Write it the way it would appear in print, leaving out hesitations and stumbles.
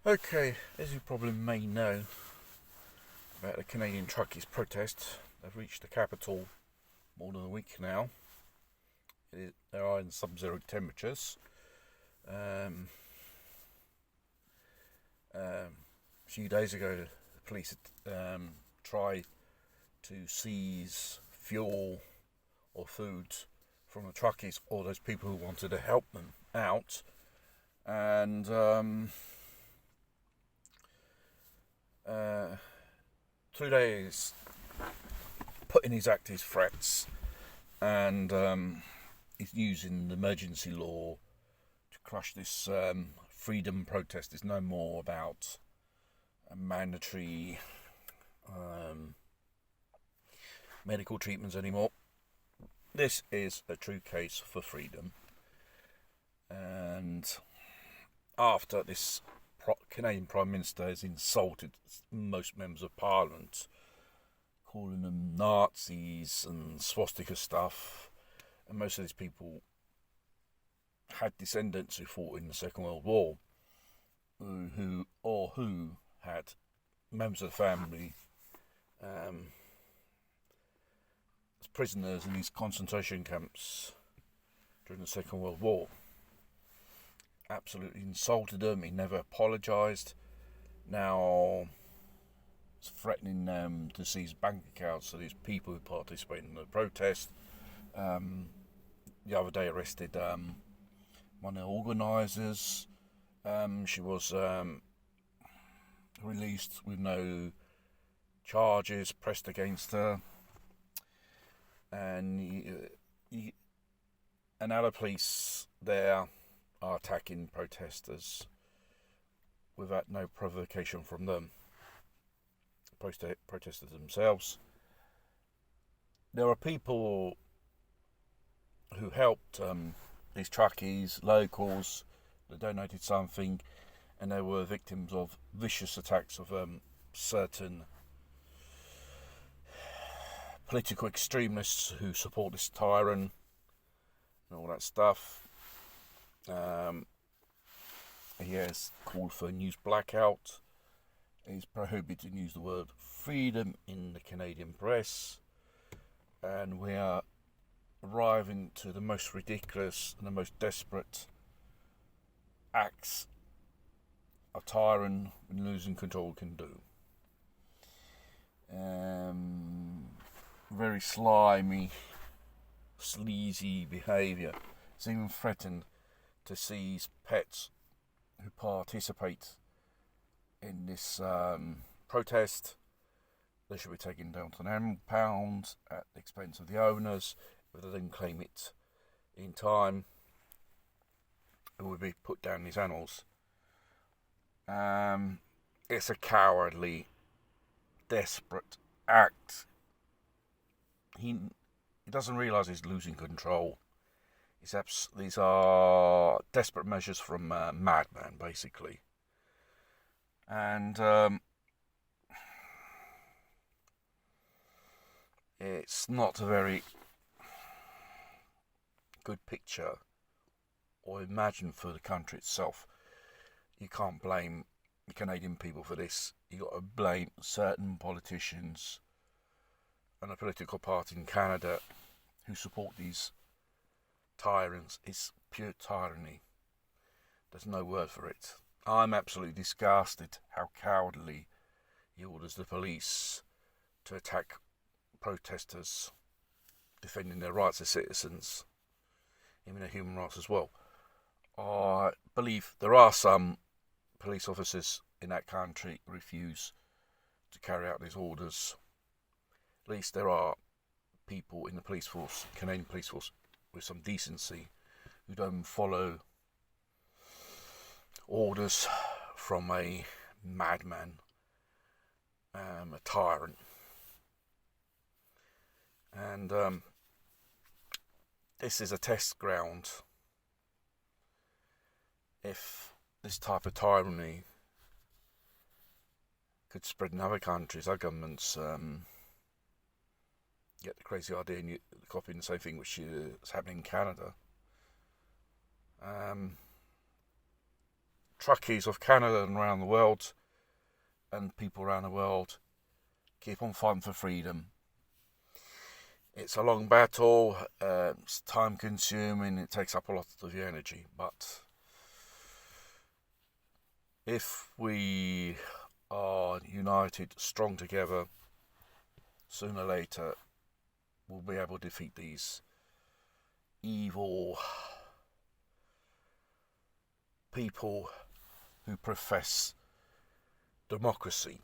Okay, as you probably may know about the Canadian truckies protest, they've reached the capital more than a week now. They are in sub-zero temperatures. Um, a few days ago, the police tried to seize fuel or food from the truckies or those people who wanted to help them out, and uh, 2 days putting his act his threats, and he's using the emergency law to crush this freedom protest. Is no more about mandatory medical treatments anymore. This is a true case for freedom. And after this Canadian Prime Minister has insulted most members of Parliament, calling them Nazis and swastika stuff, and most of these people had descendants who fought in the Second World War, who had members of the family as prisoners in these concentration camps during the Second World War. Absolutely insulted them. He never apologised. Now it's threatening them to seize bank accounts of these people who participated in the protest. The other day arrested one of the organisers. She was released with no charges pressed against her, and other police there are attacking protesters without no provocation from them. Protesters themselves. There are people who helped these truckies, locals, that donated something, and they were victims of vicious attacks of certain political extremists who support this tyrant and all that stuff. He has called for a news blackout. He's prohibited to use the word freedom in the Canadian press. And we are arriving to the most ridiculous and the most desperate acts a tyrant in losing control can do. Very slimy, sleazy behaviour. It's even threatened to seize pets who participate in this protest. They should be taken down to £1 at the expense of the owners. If they didn't claim it in time, it would be put down these animals. It's a cowardly, desperate act. He doesn't realise he's losing control. These are desperate measures from a madman, basically. And it's not a very good picture or imagine for the country itself. You can't blame the Canadian people for this. You got to blame certain politicians and a political party in Canada who support these tyrants. It's pure tyranny. There's no word for it. I'm absolutely disgusted how cowardly he orders the police to attack protesters defending their rights as citizens, even their human rights as well. I believe there are some police officers in that country who refuse to carry out these orders. At least there are people in the police force, Canadian police force, with some decency who don't follow orders from a madman, a tyrant. And this is a test ground. If this type of tyranny could spread in other countries, our governments get the crazy idea and copying the same thing which is happening in Canada. truckies of Canada and around the world, and people around the world, keep on fighting for freedom. It's a long battle, it's time consuming, it takes up a lot of your energy, but if we are united, strong together, sooner or later we'll be able to defeat these evil people who profess democracy.